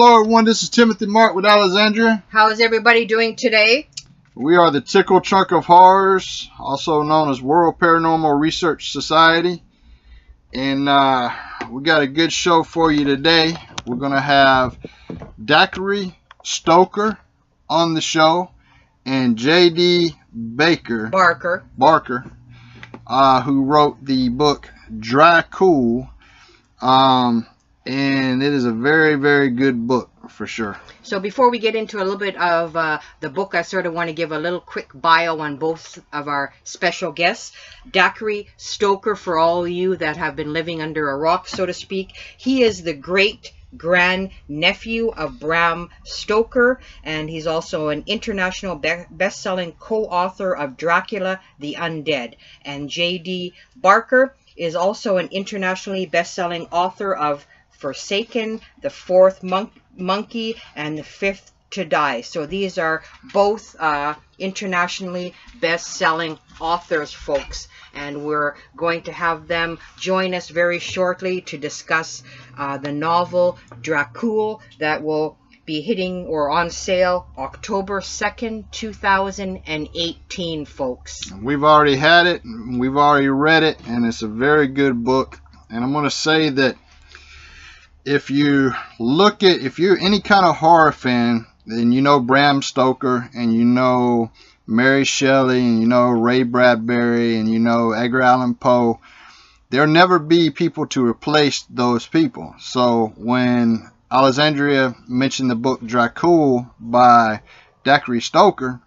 Hello everyone, this is Timothy Mark with Alexandria. How is everybody doing today? We are the Tickle Trunk of Horrors, also known as World Paranormal Research Society. And we got a good show for you today. We're going to have Dacre Stoker on the show and J.D. Barker, who wrote the book Dracul. And it is a very, very good book for sure. So before we get into a little bit of the book, I sort of want to give a little quick bio on both of our special guests. Dacre Stoker, for all of you that have been living under a rock, so to speak, he is the great grand-nephew of Bram Stoker, and he's also an international best-selling co-author of Dracula, the Undead. And J.D. Barker is also an internationally best-selling author of Forsaken, The Fourth Monkey, and The Fifth to Die. So these are both internationally best-selling authors, folks. And we're going to have them join us very shortly to discuss the novel Dracul that will be hitting or on sale October 2nd, 2018, folks. We've already had it, we've already read it, and it's a very good book. And I'm going to say that if you're any kind of horror fan, then you know Bram Stoker, and you know Mary Shelley, and you know Ray Bradbury, and you know Edgar Allan Poe. There'll never be people to replace those people. So when Alexandria mentioned the book Dracul by Dacre Stoker,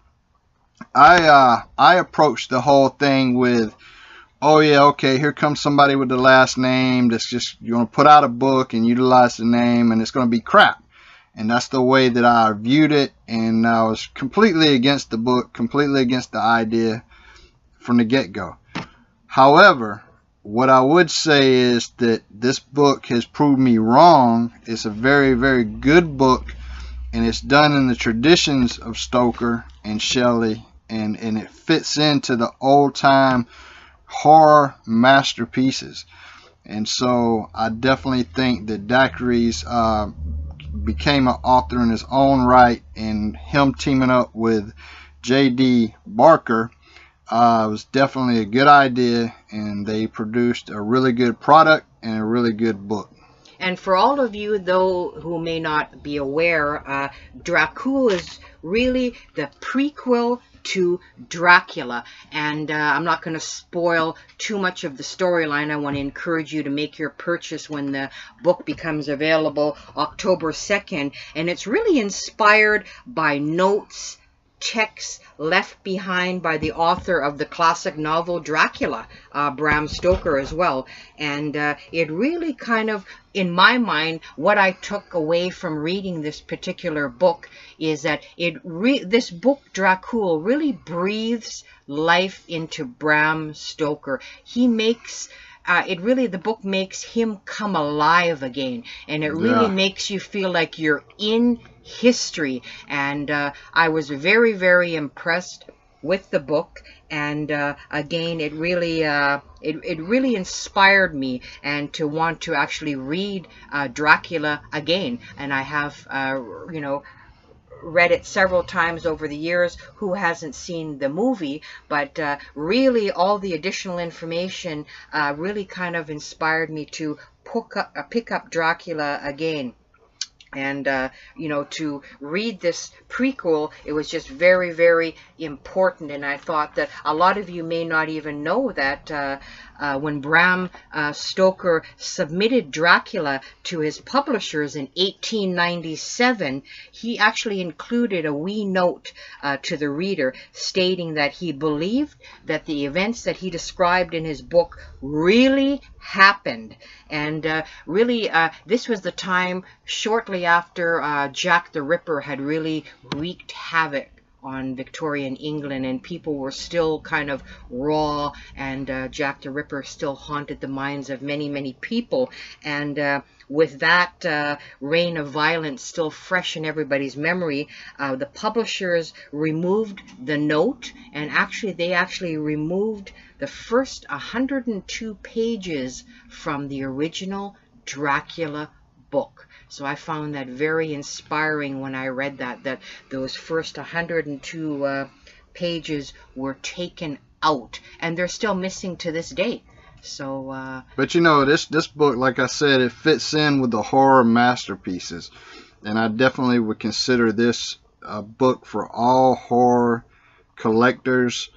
I approached the whole thing with, oh yeah, okay, here comes somebody with the last name that's just, you're going to put out a book and utilize the name, and it's going to be crap. And that's the way that I viewed it, and I was completely against the book, completely against the idea from the get-go. However, what I would say is that this book has proved me wrong. It's a very, very good book, and it's done in the traditions of Stoker and Shelley, and it fits into the old-time horror masterpieces. And so I definitely think that Dacre's became an author in his own right, and him teaming up with J.D. Barker was definitely a good idea, and they produced a really good product and a really good book. And for all of you, though, who may not be aware, Dracul is really the prequel to Dracula, and I'm not going to spoil too much of the storyline. I want to encourage you to make your purchase when the book becomes available October 2nd, and it's really inspired by notes, texts left behind by the author of the classic novel Dracula, Bram Stoker, as well. And it really kind of, in my mind, what I took away from reading this particular book is that this book Dracul really breathes life into Bram Stoker. He makes the book makes him come alive again, and it really makes you feel like you're in history. And I was very, very impressed with the book, and again, it really inspired me and to want to actually read Dracula again. And I have read it several times over the years. Who hasn't seen the movie? But really, all the additional information really kind of inspired me to pick up Dracula again. And, to read this prequel, it was just very, very important. And I thought that a lot of you may not even know that when Bram Stoker submitted Dracula to his publishers in 1897, he actually included a wee note to the reader stating that he believed that the events that he described in his book really happened. And really, this was the time shortly after Jack the Ripper had really wreaked havoc on Victorian England, and people were still kind of raw, and Jack the Ripper still haunted the minds of many, many people. And with that reign of violence still fresh in everybody's memory, the publishers removed the note, and they actually removed the first 102 pages from the original Dracula book. So I found that very inspiring when I read that those first 102 pages were taken out, and they're still missing to this day. So, but you know, this book, like I said, it fits in with the horror masterpieces, and I definitely would consider this a book for all horror collectors.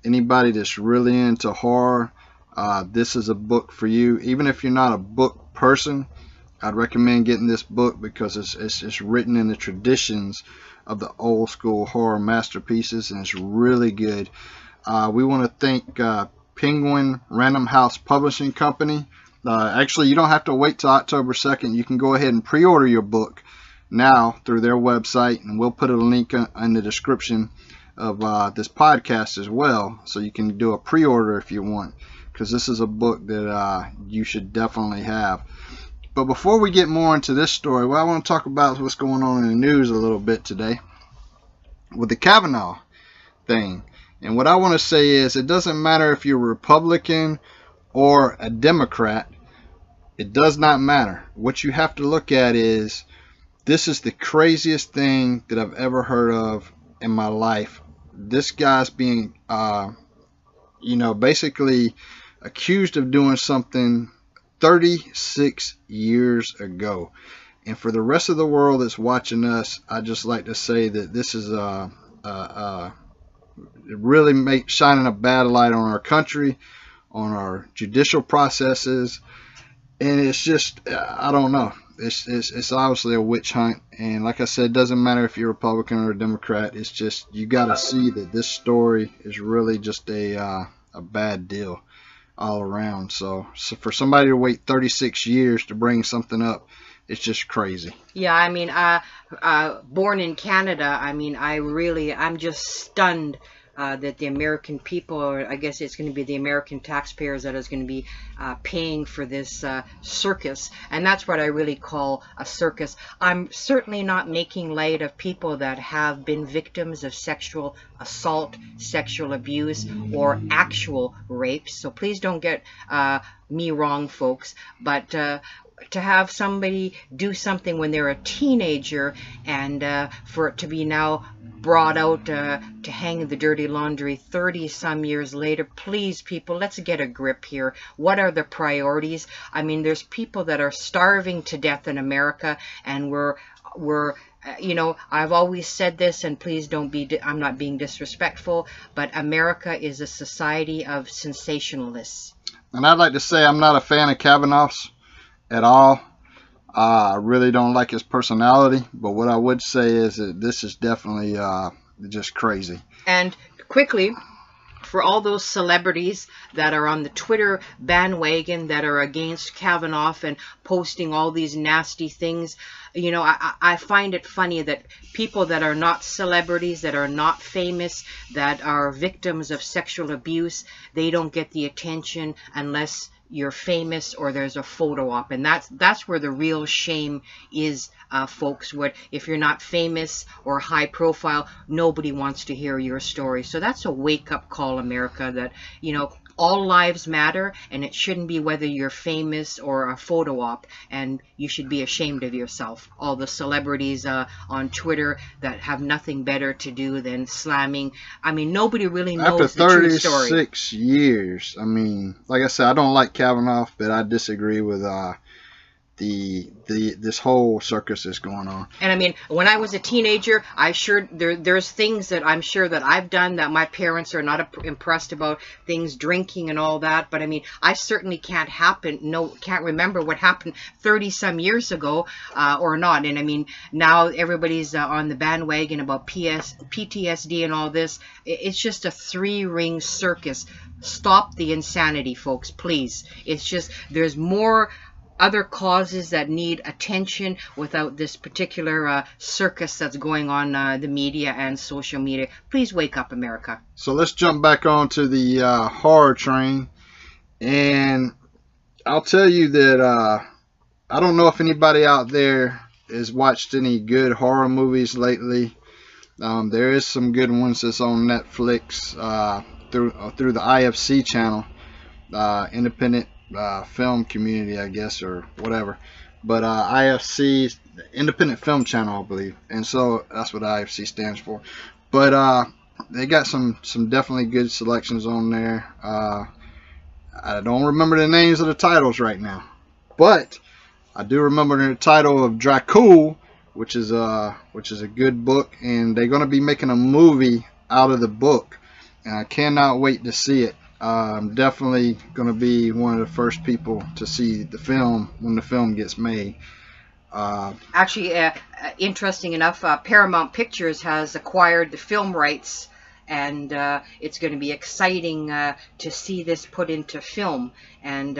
Anybody that's really into horror, this is a book for you. Even if you're not a book person, I'd recommend getting this book because it's written in the traditions of the old school horror masterpieces, and it's really good. We want to thank Penguin Random House Publishing Company. Actually, you don't have to wait till October 2nd. You can go ahead and pre-order your book now through their website, and we'll put a link in the description of this podcast as well, so you can do a pre-order if you want, because this is a book that you should definitely have. But before we get more into this story, well, I want to talk about what's going on in the news a little bit today with the Kavanaugh thing. And what I want to say is, it doesn't matter if you're a Republican or a Democrat. It does not matter. What you have to look at is, this is the craziest thing that I've ever heard of in my life. This guy's being, basically accused of doing something 36 years ago. And for the rest of the world that's watching us, I just like to say that this is really shining a bad light on our country, on our judicial processes, and it's just, I don't know. It's obviously a witch hunt, and like I said, it doesn't matter if you're a Republican or a Democrat. It's just, you got to see that this story is really just a bad deal all around. So for somebody to wait 36 years to bring something up, it's just crazy. Yeah, I mean, born in Canada, I mean, I'm just stunned that the American people, or I guess it's going to be the American taxpayers that is going to be paying for this circus. And that's what I really call a circus. I'm certainly not making light of people that have been victims of sexual assault, sexual abuse, or actual rapes. So please don't get me wrong, folks. But to have somebody do something when they're a teenager, and for it to be now brought out to hang the dirty laundry 30-some years later. Please, people, let's get a grip here. What are the priorities? I mean, there's people that are starving to death in America, and we're I've always said this, and please don't be, I'm not being disrespectful, but America is a society of sensationalists. And I'd like to say I'm not a fan of Kavanaugh's at all. I really don't like his personality, but what I would say is that this is definitely just crazy. And quickly, for all those celebrities that are on the Twitter bandwagon that are against Kavanaugh and posting all these nasty things, I find it funny that people that are not celebrities, that are not famous, that are victims of sexual abuse, they don't get the attention unless you're famous or there's a photo op. And that's where the real shame is, folks. If you're not famous or high profile, nobody wants to hear your story. So that's a wake-up call, America, that all lives matter, and it shouldn't be whether you're famous or a photo op, and you should be ashamed of yourself. All the celebrities on Twitter that have nothing better to do than slamming. I mean, nobody really knows the true story. After 36 years, I mean, like I said, I don't like Kavanaugh, but I disagree with this whole circus that's going on. And I mean, when I was a teenager, there's things that I'm sure that I've done that my parents are not impressed about, things, drinking and all that. But I mean, I certainly can't remember what happened 30-some years ago or not. And I mean, now everybody's on the bandwagon about PTSD and all this. It's just a 3-ring circus. Stop the insanity, folks, please. It's just, there's more other causes that need attention without this particular circus that's going on the media and social media. Please wake up, America. So let's jump back onto the horror train, and I'll tell you that I don't know if anybody out there has watched any good horror movies lately. There is some good ones that's on Netflix through the IFC channel, independent film community, I guess, or whatever. but IFC, Independent Film Channel, I believe, and so that's what IFC stands for. But they got some definitely good selections on there. I don't remember the names of the titles right now, but I do remember the title of Dracul, which is a good book, and they're going to be making a movie out of the book, and I cannot wait to see it. I'm definitely going to be one of the first people to see the film when the film gets made. Actually, interesting enough, Paramount Pictures has acquired the film rights, and it's going to be exciting to see this put into film. And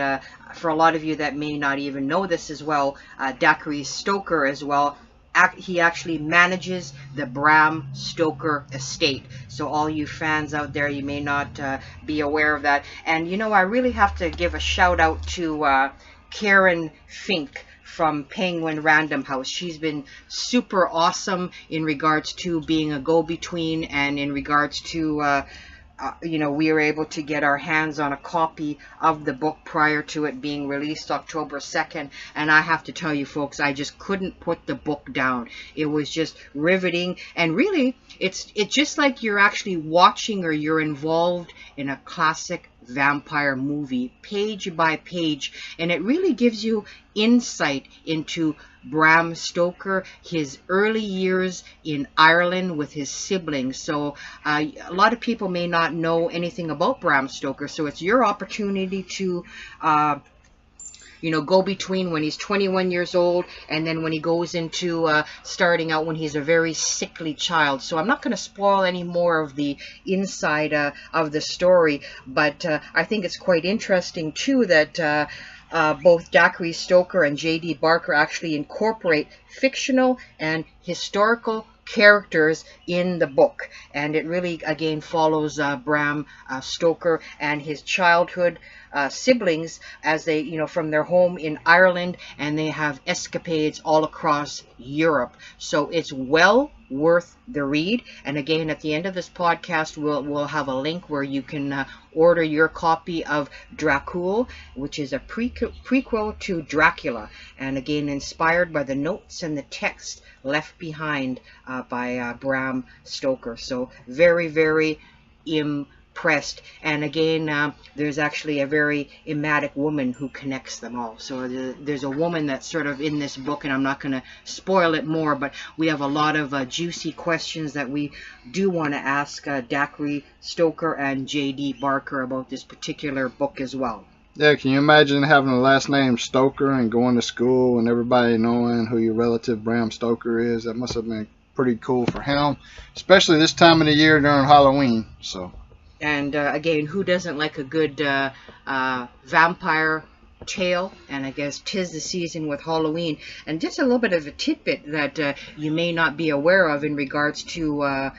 for a lot of you that may not even know this as well, Dacre Stoker as well, he actually manages the Bram Stoker estate. So all you fans out there, you may not be aware of that. And you know, I really have to give a shout out to Karen Fink from Penguin Random House. She's been super awesome in regards to being a go-between, and in regards to you know, we were able to get our hands on a copy of the book prior to it being released October 2nd, and I have to tell you folks, I just couldn't put the book down. It was just riveting, and really it's just like you're actually watching, or you're involved in a classic vampire movie, page by page, and it really gives you insight into Bram Stoker, his early years in Ireland with his siblings. So a lot of people may not know anything about Bram Stoker, so it's your opportunity to you know, go between when he's 21 years old and then when he goes into starting out when he's a very sickly child. So I'm not going to spoil any more of the inside of the story, but I think it's quite interesting too that both Dacre Stoker and J.D. Barker actually incorporate fictional and historical characters in the book, and it really again follows Bram Stoker and his childhood siblings as they, you know, from their home in Ireland, and they have escapades all across Europe. So it's well worth the read. And again, at the end of this podcast, we'll have a link where you can order your copy of Dracul, which is a prequel to Dracula, and again inspired by the notes and the text left behind by Bram Stoker. So very, very impressed. And again, there's actually a very ematic woman who connects them all. So there's a woman that's sort of in this book, and I'm not going to spoil it more, but we have a lot of juicy questions that we do want to ask Dacre Stoker and J.D. Barker about this particular book as well. Yeah, can you imagine having the last name Stoker and going to school and everybody knowing who your relative Bram Stoker is? That must have been pretty cool for him, especially this time of the year during Halloween. So. And again, who doesn't like a good vampire tale? And I guess 'tis the season with Halloween. And just a little bit of a tidbit that you may not be aware of in regards to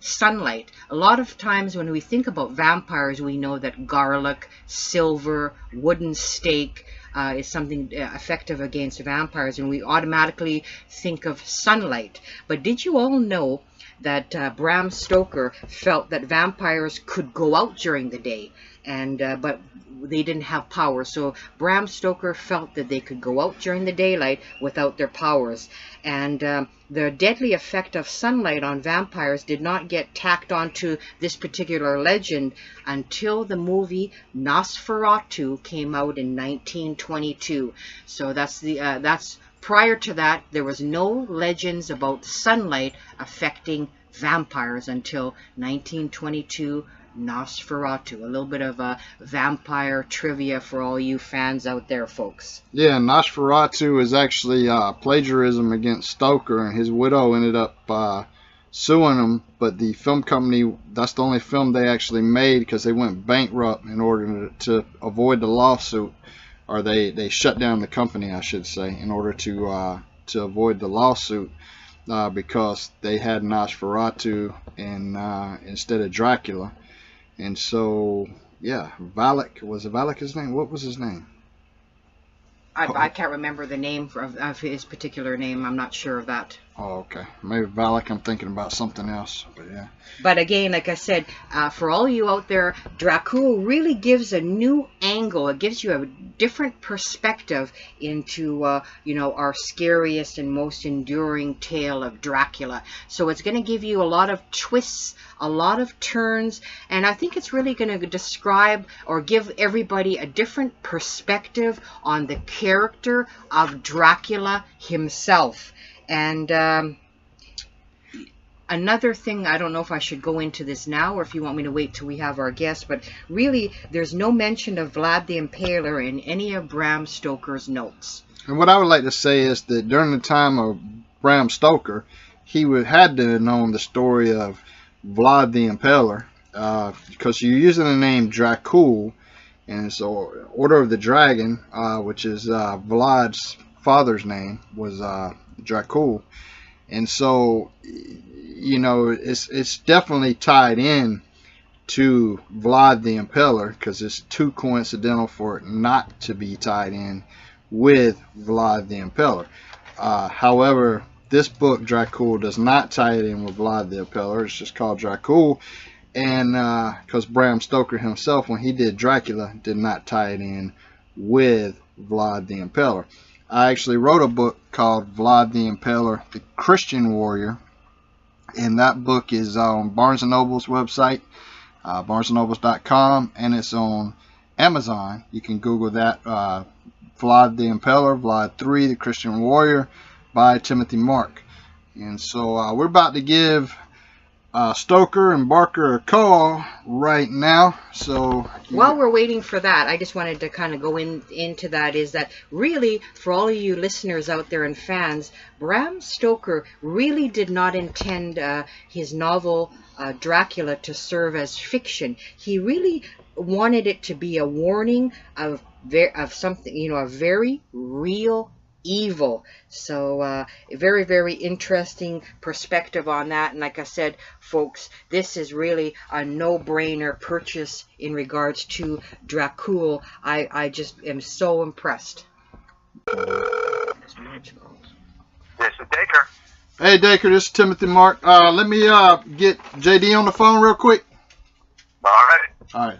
sunlight. A lot of times when we think about vampires, we know that garlic, silver, wooden stake is something effective against vampires, and we automatically think of sunlight. But did you all know that Bram Stoker felt that vampires could go out during the day, and but they didn't have power? So Bram Stoker felt that they could go out during the daylight without their powers, and the deadly effect of sunlight on vampires did not get tacked onto this particular legend until the movie Nosferatu came out in 1922. So that's prior to that, there was no legends about sunlight affecting vampires until 1922, Nosferatu. A little bit of vampire trivia for all you fans out there, folks. Yeah, Nosferatu is actually plagiarism against Stoker, and his widow ended up suing him, but the film company, that's the only film they actually made because they went bankrupt in order to avoid the lawsuit. Or they shut down the company, I should say, in order to avoid the lawsuit, because they had Nosferatu instead of Dracula. And so, yeah, Valak, was it Valak his name? What was his name? I can't remember the name of his particular name. I'm not sure of that. Oh, okay. Maybe Valak, I'm thinking about something else. But yeah. But again, like I said, for all you out there, Dracul really gives a new angle. It gives you a different perspective into, you know, our scariest and most enduring tale of Dracula. So it's going to give you a lot of twists, a lot of turns, and I think it's really going to describe or give everybody a different perspective on the character of Dracula himself. And another thing, I don't know if I should go into this now or if you want me to wait till we have our guest, but really there's no mention of Vlad the Impaler in any of Bram Stoker's notes. And what I would like to say is that during the time of Bram Stoker, he had to have known the story of Vlad the Impaler, because you're using the name Dracul, and so Order of the Dragon, which is Vlad's father's name, was Dracul, and so, you know, it's definitely tied in to Vlad the Impaler, because it's too coincidental for it not to be tied in with Vlad the Impaler. However, this book Dracul does not tie it in with Vlad the Impaler. It's just called Dracul, and because Bram Stoker himself, when he did Dracula, did not tie it in with Vlad the Impaler. I actually wrote a book called Vlad the Impaler, the Christian Warrior, and that book is on Barnes & Noble's website, barnesandnobles.com, and it's on Amazon. You can Google that, Vlad the Impaler, Vlad 3, the Christian Warrior, by Timothy Mark. And so we're about to give Stoker and Barker a call right now. So while we're waiting for that, I just wanted to kind of go into that, is that really, for all of you listeners out there and fans, Bram Stoker really did not intend his novel Dracula to serve as fiction. He really wanted it to be a warning of something, you know, a very real evil. So very, very interesting perspective on that. And like I said, folks, this is really a no-brainer purchase in regards to Dracul. I just am so impressed. This is Dacre. Hey Dacre, this is Timothy Mark. Let me get JD on the phone real quick. All right. All right.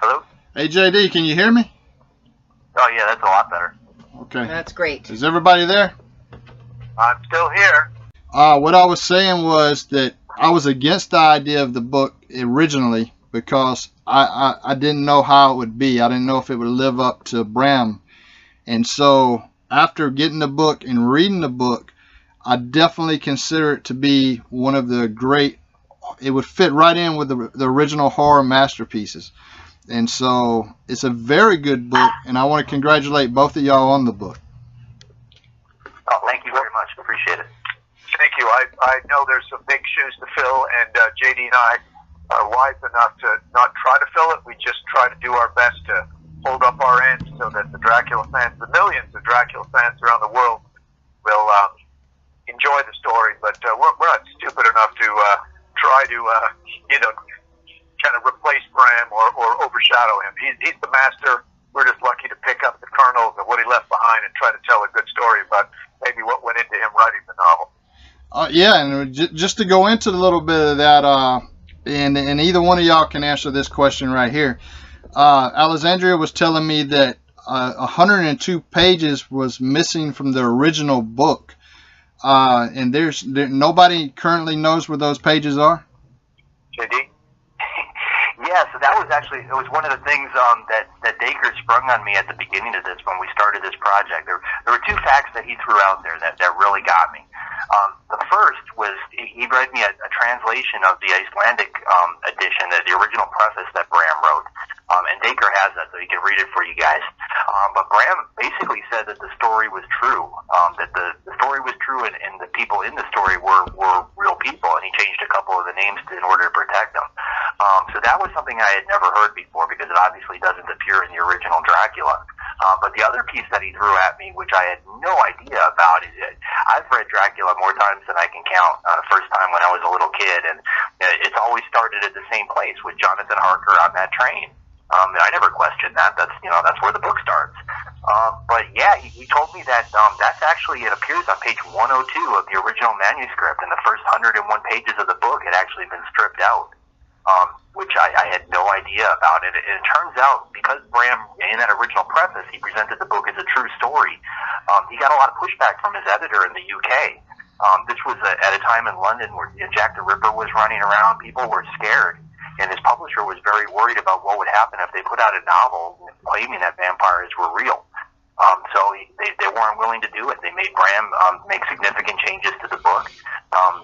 Hello? Hey JD, can you hear me? Oh, yeah, that's a lot better. Okay. That's great. Is everybody there? I'm still here. What I was saying was that I was against the idea of the book originally because I didn't know how it would be. I didn't know if it would live up to Bram. And so after getting the book and reading the book, I definitely consider it to be one of the great, it would fit right in with the original horror masterpieces. And so it's a very good book, and I want to congratulate both of y'all on the book. Oh, thank you very much. Appreciate it. Thank you. I know there's some big shoes to fill, and JD and I are wise enough to not try to fill it. We just try to do our best to hold up our end so that the Dracula fans, the millions of Dracula fans around the world, will enjoy the story. But we're not stupid enough to try to, you know, kind of replace Bram or overshadow him. He's the master. We're just lucky to pick up the kernels of what he left behind and try to tell a good story about maybe what went into him writing the novel. Yeah, and just to go into a little bit of that, and either one of y'all can answer this question right here. Alexandria was telling me that 102 pages was missing from the original book, and nobody currently knows where those pages are. JD? Yeah, so that was actually, it was one of the things that Dacre sprung on me at the beginning of this when we started this project. There were two facts that he threw out there that really got me. The first was he read me a translation of the Icelandic edition, the original preface that Bram wrote. And Dacre has that, so he can read it for you guys. But Bram basically said that the story was true, that the story was true, and the people in the story were real people, and he changed a couple of the names in order to protect them. So that was something I had never heard before, because it obviously doesn't appear in the original Dracula. But the other piece that he threw at me, which I had no idea about, is that I've read Dracula more times than I can count. First time when I was a little kid, and it's always started at the same place with Jonathan Harker on that train. And I never questioned that. That's where the book starts. But yeah, he told me that that's actually, it appears on page 102 of the original manuscript, and the first 101 pages of the book had actually been stripped out, which I had no idea about. And it turns out, because Bram, in that original preface, he presented the book as a true story, he got a lot of pushback from his editor in the UK. This was at a time in London where Jack the Ripper was running around. People were scared, and his publisher was very worried about what would happen if they put out a novel claiming that vampires were real. So they weren't willing to do it. They made Bram make significant changes to the book,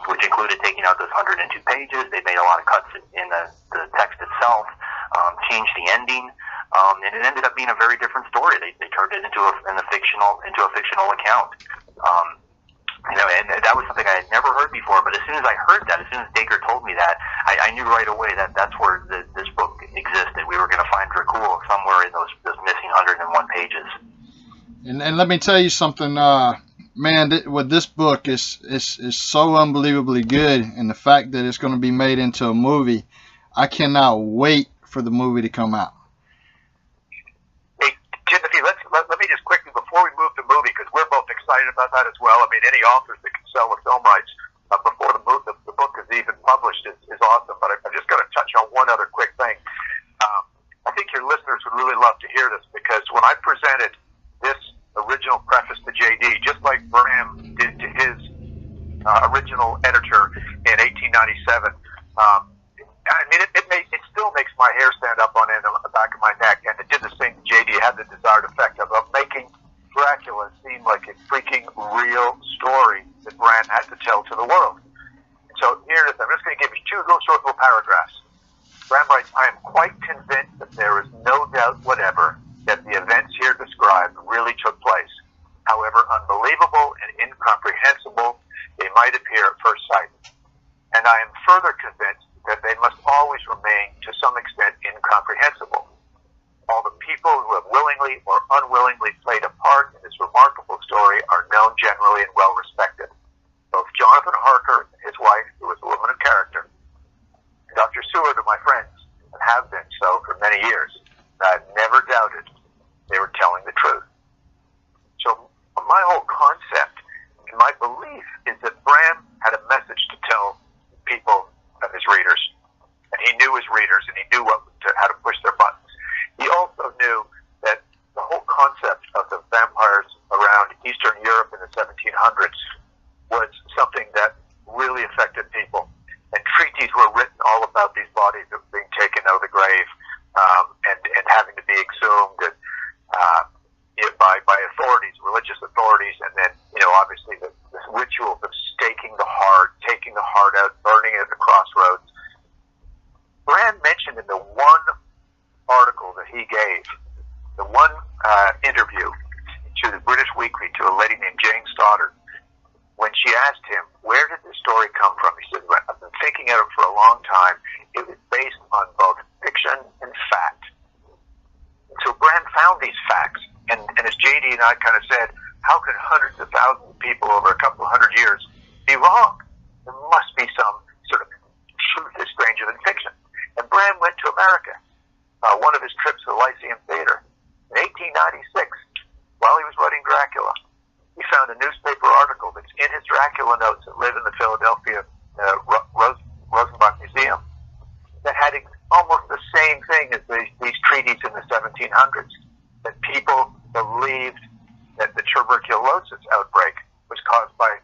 which included taking out those 102 pages. They made a lot of cuts in the text itself, changed the ending, and it ended up being a very different story. They turned it into a fictional account. And that was something I had never heard before. But as soon as I heard that, as soon as Dacre told me that, I knew right away that that's where this book existed. We were going to find Dracul somewhere in those missing 101 pages. And let me tell you something, man. What this book is so unbelievably good, and the fact that it's going to be made into a movie, I cannot wait for the movie to come out. Hey, Timothy, let me just quickly, before we move to movie, because we're both excited about that as well. I mean, any authors that can sell the film rights before the book is even published is awesome. But I'm just going to touch on one other quick thing. I think your listeners would really love to hear this, because when I presented this original preface to JD, just like Bram did to his original editor in 1897, I mean, it still makes my hair stand up on end on the back of my neck, and it did the same. JD had the desired effect of making Dracula seem like a freaking real story that Bram had to tell to the world. So here it is. I'm just going to give you two short little paragraphs. Bram writes, "I am quite convinced that there is no doubt whatever that the events here described really took place. However unbelievable and incomprehensible they might appear at first sight. And I am further convinced that they must always remain to some extent incomprehensible. All the people who have willingly or unwillingly played a part in this remarkable story are known generally and well respected. Both Jonathan Harker and his wife, who was a woman of character, and Dr. Seward are my friends, and have been so for many years. I've never doubted they were telling the truth." So my whole concept and my belief is that Bram had a message to tell people of his readers, and he knew his readers, and he knew how to push their buttons. He also knew that the whole concept of the vampires around Eastern Europe in the 1700s was something that really affected people, and treaties were written all about these bodies that were being taken out of the grave, and having to be exhumed by authorities, religious authorities, and then, obviously the rituals of staking the heart, taking the heart out, burning it at the crossroads. Bram mentioned in the one article that he gave, the one interview to the British Weekly to a lady named Jane Stoddard, when she asked him, where did this story come from? He said, I've been thinking of it for a long time. It was based on both fiction and fact. So Bram found these facts, and as JD and I kind of said, how could hundreds of thousands of people over a couple of hundred years be wrong? There must be some sort of truth that's stranger than fiction. And Bram went to America, one of his trips to the Lyceum Theater, in 1896, while he was writing Dracula. He found a newspaper article that's in his Dracula notes that live in the Philadelphia Rosenbach Museum that had almost the same thing as these treaties in the 1700s, that people believed that the tuberculosis outbreak was caused by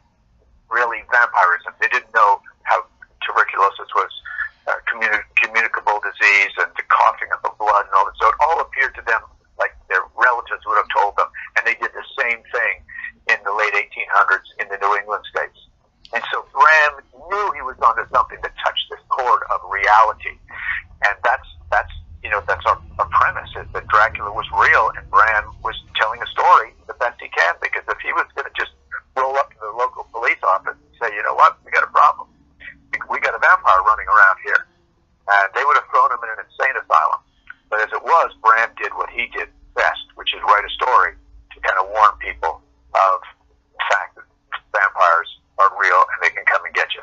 really vampirism. They didn't know how tuberculosis was a communicable disease, and the coughing of the blood and all that. So it all appeared to them like their relatives would have told them, and they did the same thing in the late 1800s in the New England states. And so Bram knew he was onto something that touched this chord of reality, and that's our premise, is that Dracula was real and Bram was telling a story the best he can. Because if he was going to just roll up to the local police office and say, you know what, we got a problem, we got a vampire running around here, and they would have thrown him in an insane asylum. But as it was, Bram did what he did best, which is write a story to kind of warn people of the fact that vampires are real and they can come and get you.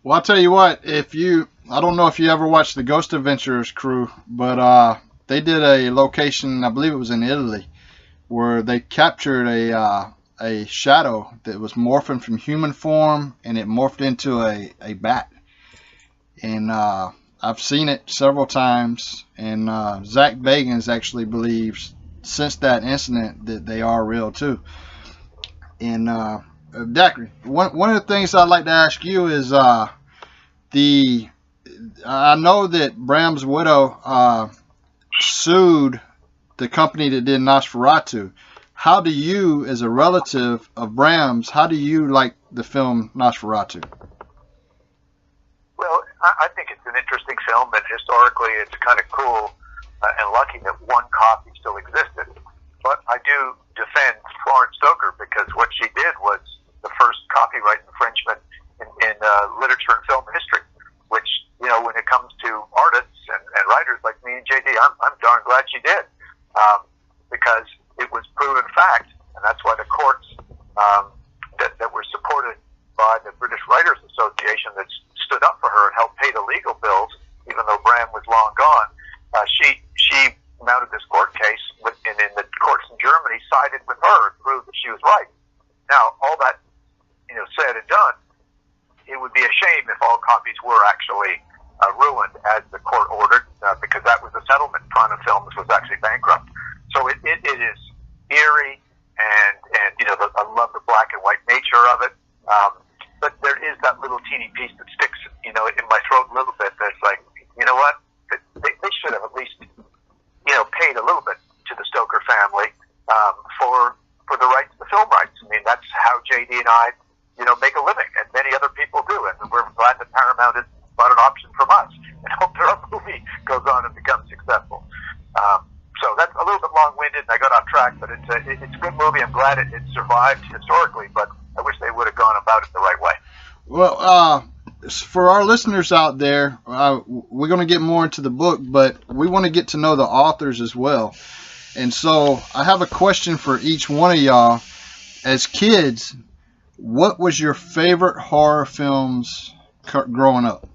Well, I'll tell you what, I don't know if you ever watched the Ghost Adventurers crew, but they did a location, I believe it was in Italy, where they captured a shadow that was morphing from human form, and it morphed into a bat. And I've seen it several times, and Zach Bagans actually believes since that incident that they are real too. And Dacre, one of the things I'd like to ask you is I know that Bram's widow sued the company that did Nosferatu. How do you, as a relative of Bram's, how do you like the film Nosferatu? Well, I think it's an interesting film, and historically it's kind of cool and lucky that one copy still existed. But I do defend Bram Stoker, because what she did was the first copyright infringement in literature and film history, which, you know, when it comes to artists and writers like me and JD, I'm darn glad she did, because it was proven fact, and that's why the courts that were supported by the British Writers Association that stood up for her and helped pay the legal bills, even though Bram was long gone, she mounted this court case, and in the courts in Germany sided with her and proved that she was right. Now, all that, you know, said and done, it would be a shame if all copies were actually ruined as the court ordered, because that was the settlement. Prana Films was actually bankrupt. So it is eerie, and you know, I love the black and white nature of it. But there is that little teeny piece that sticks, you know, in my throat a little bit. That's like, you know what? They should have at least, you know, paid a little bit to the Stoker family for the rights, the film rights. I mean, that's how JD and I, you know, make a living, and many other people do. And we're glad that Paramount has bought an option from us, and hope their movie goes on and becomes successful. So that's a little bit long-winded, and I got off track, but it's a good movie. I'm glad it survived historically, but I wish they would have gone about it the right way. Well, for our listeners out there, we're going to get more into the book, but we want to get to know the authors as well. And so I have a question for each one of y'all. As kids, what was your favorite horror films growing up?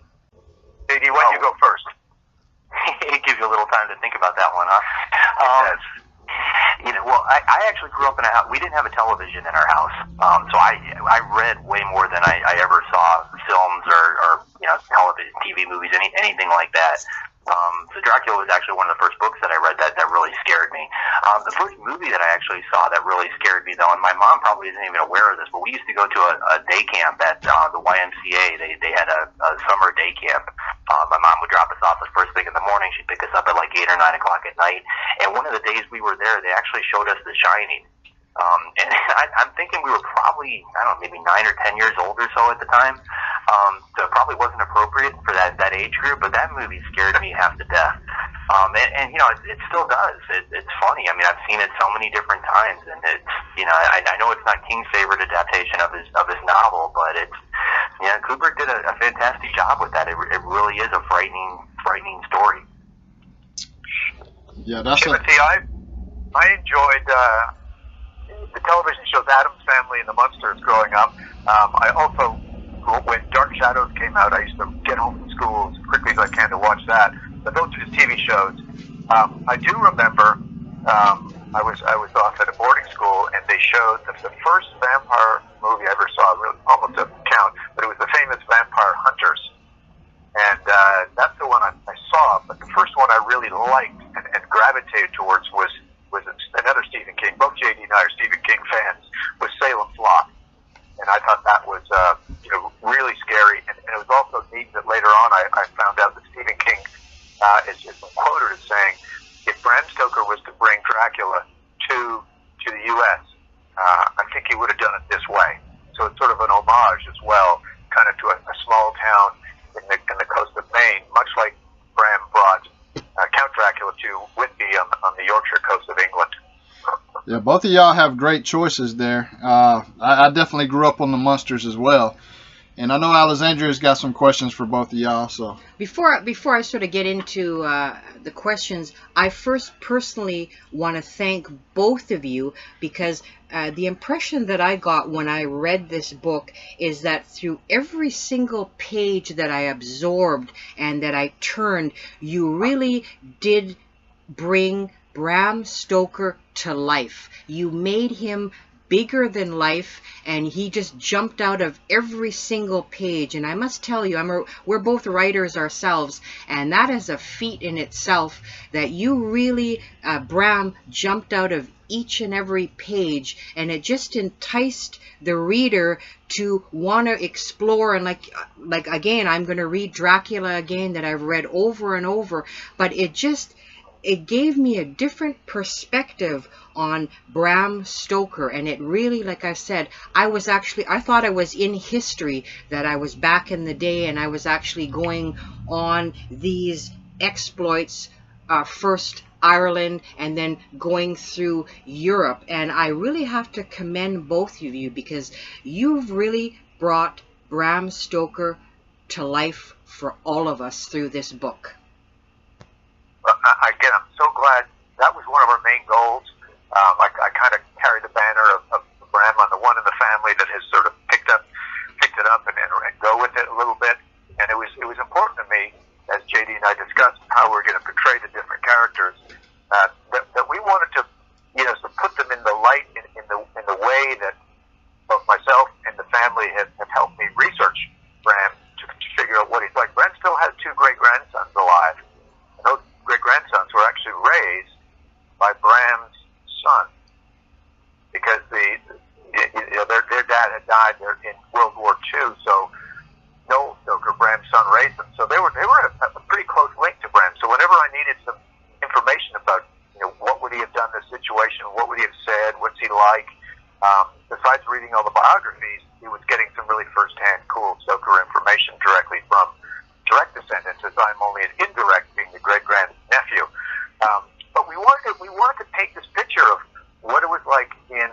JD, why don't you go first? It gives you a little time to think about that one, huh? You know, well, I actually grew up in a house. We didn't have a television in our house, so I read way more than I ever saw films or you know, television, TV movies, anything like that. So Dracula was actually one of the first books that I read that really scared me. The first movie that I actually saw that really scared me, though, and my mom probably isn't even aware of this, but we used to go to a day camp at the YMCA. They had a summer day camp. My mom would drop us off the first thing in the morning. She'd pick us up at like 8 or 9 o'clock at night. And one of the days we were there, they actually showed us The Shining. And I'm thinking we were probably, I don't know, maybe 9 or 10 years old or so at the time. So it probably wasn't appropriate for that age group, but that movie scared me half to death. And you know, it still does. It's funny. I mean, I've seen it so many different times, and it's, you know, I know it's not King's favorite adaptation of his novel, but it's, you know, Kubrick did a fantastic job with that. It really is a frightening story. Yeah, that's Timothy, I enjoyed the television shows Addams Family and The Munsters growing up. I also, when Dark Shadows came out, I used to get home from school as quickly as I can to watch that. But those are just TV shows. I do remember I was off at a boarding school, and they showed the first vampire movie I ever saw. Really, almost doesn't count, but it was the famous Vampire Hunters, and that's the one I saw. But the first one I really liked and gravitated towards was another Stephen King. Both JD and I are Stephen King fans. Was Salem's Lot, and I thought that was you know, really scary. And it was also neat that later on I found out that Stephen King is quoted as saying, if Bram Stoker was to bring Dracula to the U.S., I think he would have done it this way. So it's sort of an homage as well, kind of to a small town in the coast of Maine, much like Bram brought Count Dracula to Whitby on the Yorkshire coast of England. Yeah, both of y'all have great choices there. I definitely grew up on the Munsters as well. And I know Alexandria's got some questions for both of y'all. So before I sort of get into the questions, I first personally want to thank both of you, because the impression that I got when I read this book is that through every single page that I absorbed and that I turned, you really did bring Bram Stoker to life. You made him bigger than life, and he just jumped out of every single page. And I must tell you, we're both writers ourselves, and that is a feat in itself, that you really, Bram, jumped out of each and every page, and it just enticed the reader to want to explore. And like again, I'm going to read Dracula again, that I've read over and over, but it gave me a different perspective on Bram Stoker. And it really, like I said, I thought I was in history, that I was back in the day, and I was actually going on these exploits, first Ireland and then going through Europe. And I really have to commend both of you, because you've really brought Bram Stoker to life for all of us through this book. Again, I'm so glad. That was one of our main goals. I kind of carry the banner of Bram. I'm the one in the family that has sort of picked it up and go with it a little bit. And it was important to me, as JD and I discussed how we're going to portray the different characters, that we wanted to, to put them in the light in the way that both myself and the family have helped me research Bram to figure out what he's like. Bram still has 2 great-grandsons alive. And those great-grandsons were actually raised by Bram's son, because their dad had died in World War II, so Noel Stoker, Bram's son, raised them. So they were a pretty close link to Bram. So whenever I needed some information about, what would he have done in this situation, what would he have said, what's he like, besides reading all the biographies, he was getting some really first-hand cool Stoker information directly from direct descendants, as I'm only an indirect, being the great-grand-nephew. But we wanted to paint this picture of what it was like in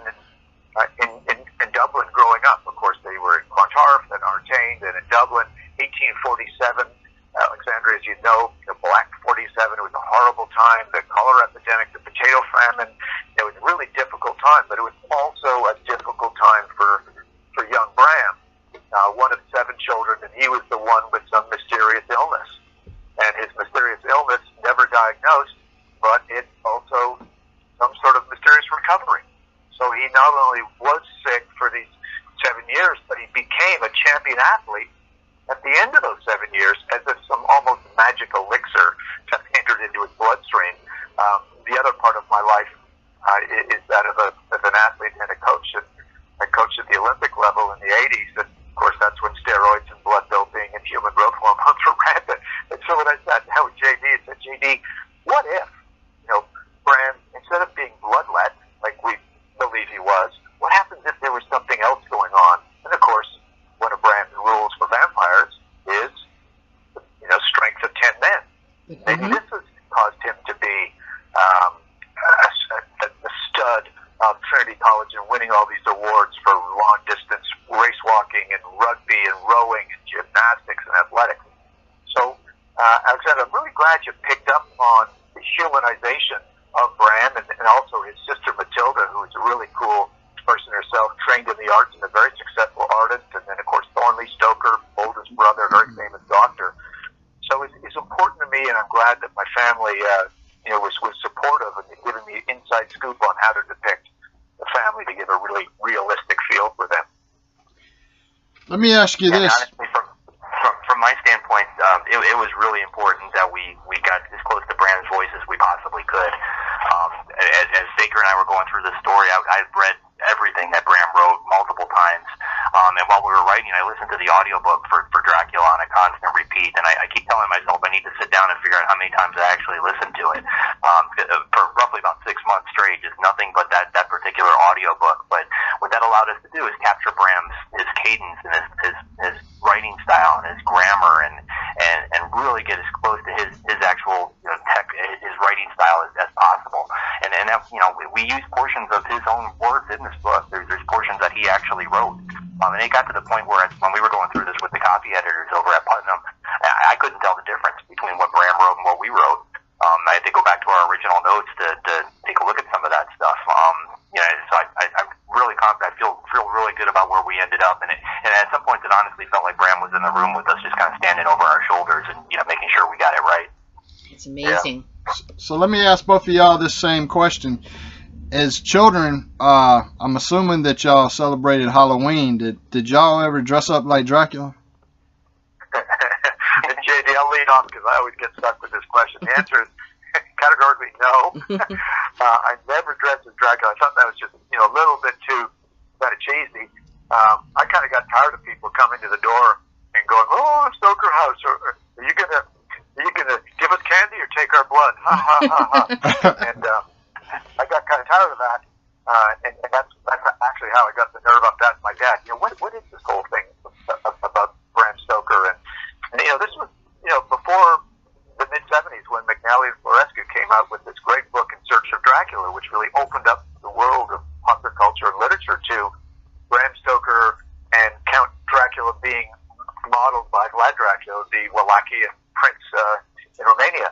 Dublin growing up. Of course, they were in Clontarf and Artane, and in Dublin, 1847. Alexandria, as you know, Black 47. It was a horrible time. The cholera epidemic, the potato famine. It was a really difficult time, but it was also a difficult time for young Bram, one of 7 children, and he was the one with some mysterious illness. And his mysterious illness, never diagnosed, but it also some sort of mysterious recovery. So he not only was sick for these 7 years, but he became a champion athlete at the end of those 7 years, as if some almost magic elixir just entered into his bloodstream. The other part of my life is that of an athlete and a coach. I coached at the Olympic level in the 80s, and of course that's when steroids and blood doping and human growth hormones were rampant. And so when I sat down with JD, I said, JD, what if, Bram, instead of being bloodlet, like we believe he was, what happens if there was something else going on? And of course, one of Bram's rules for vampires is, strength of 10 men. Mm-hmm. Maybe this has caused him to be a stud of Trinity College and winning all these awards for long distance race walking and rugby and rowing and gymnastics and athletics. So, Alexander, I'm really glad you picked up on the humanization of Bram, and also his sister Matilda, who is a really cool person herself, trained in the arts and a very successful artist, and then of course Thornley Stoker, oldest brother, very famous doctor. So it's important to me, and I'm glad that my family was supportive and giving me inside scoop on how to depict the family to give a really realistic feel for them. Let me ask you this. Honestly, from my standpoint, it was really important that we got as close to Bram's voice as we possibly could. As Dacre and I were going through the story, I've read everything that Bram wrote multiple times. And while we were writing, I listened to the audiobook for Dracula on a constant repeat. And I keep telling myself I need to sit down and figure out how many times I actually listened to it. For roughly about 6 months straight, just nothing but that particular audiobook. But what that allowed us to do is capture his cadence and his writing style and his grammar and really get as close to his actual his writing style as possible. And that, we use portions of his own words in this book. There's portions that he actually wrote. And it got to the point where when we were going through this with the copy editors over at Putnam, I couldn't tell the difference between what Bram wrote and what we wrote. I had to go back to our original notes to take a look at some of that stuff. So I'm really confident. I feel really good about where we ended up. And at some points, it honestly felt like Bram was in the room with us, just kind of standing over our shoulders and making sure we got it right. It's amazing. Yeah. So let me ask both of y'all this same question. As children, I'm assuming that y'all celebrated Halloween. Did y'all ever dress up like Dracula? JD, I'll lead off because I always get stuck with this question. The answer is categorically no. I never dressed as Dracula. I thought that was just a little bit too kind of cheesy. I kind of got tired of people coming to the door and going, "Oh, Stoker House, are you gonna give us candy or take our blood?" Ha ha ha ha. And I got kind of tired of that, and that's actually how I got the nerve up to ask my dad, what is this whole thing about Bram Stoker? And this was before the mid '70s when McNally and Florescu came out with this great book In Search of Dracula, which really opened up the world of popular culture and literature to Bram Stoker and Count Dracula being modeled by Vlad Dracula, the Wallachian prince in Romania.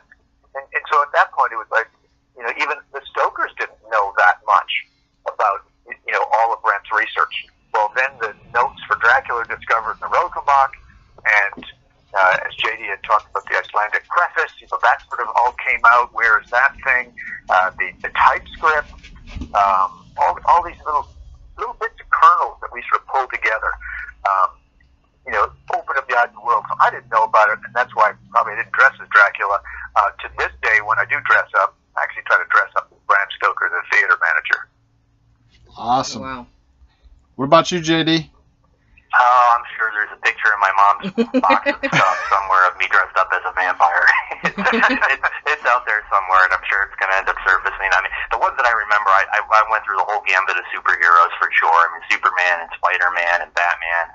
And so at that point, it was like, even the Stokers didn't know that much about, all of Bram's research. Well, then the notes for Dracula discovered in the Rokenbach, and as JD had talked about the Icelandic preface, that sort of all came out. Where is that thing? The typescript, all these little bits of kernels that we sort of pulled together, opened up the eyes of the world. So I didn't know about it, and that's why probably I didn't dress as Dracula. To this day, when I do dress up, I actually try to dress up as Bram Stoker, the theater manager. Awesome. Wow. What about you, JD? Oh, I'm sure there's a picture in my mom's box of stuff somewhere of me dressed up as a vampire. It's out there somewhere, and I'm sure it's going to end up surfacing. I mean, the ones that I remember, I went through the whole gambit of superheroes for sure. I mean, Superman and Spider-Man and Batman.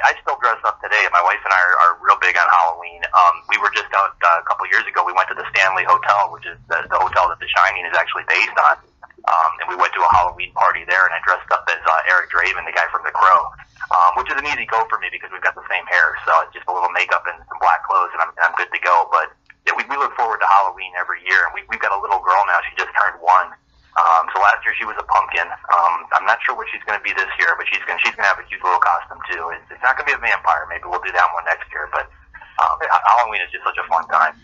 I still dress up today. My wife and I are real big on Halloween. We were just out a couple years ago. We went to the Stanley Hotel, which is the hotel that The Shining is actually based on. And we went to a Halloween party there, and I dressed up as Eric Draven, the guy from The Crow, which is an easy go for me because we've got the same hair. So it's just a little makeup and some black clothes, and I'm good to go. But yeah, we look forward to Halloween every year, and we've got a little girl now. She just turned 1. So last year she was a pumpkin. I'm not sure what she's going to be this year, but she's going to have a cute little costume too. It's not going to be a vampire. Maybe we'll do that one next year. But Halloween is just such a fun time.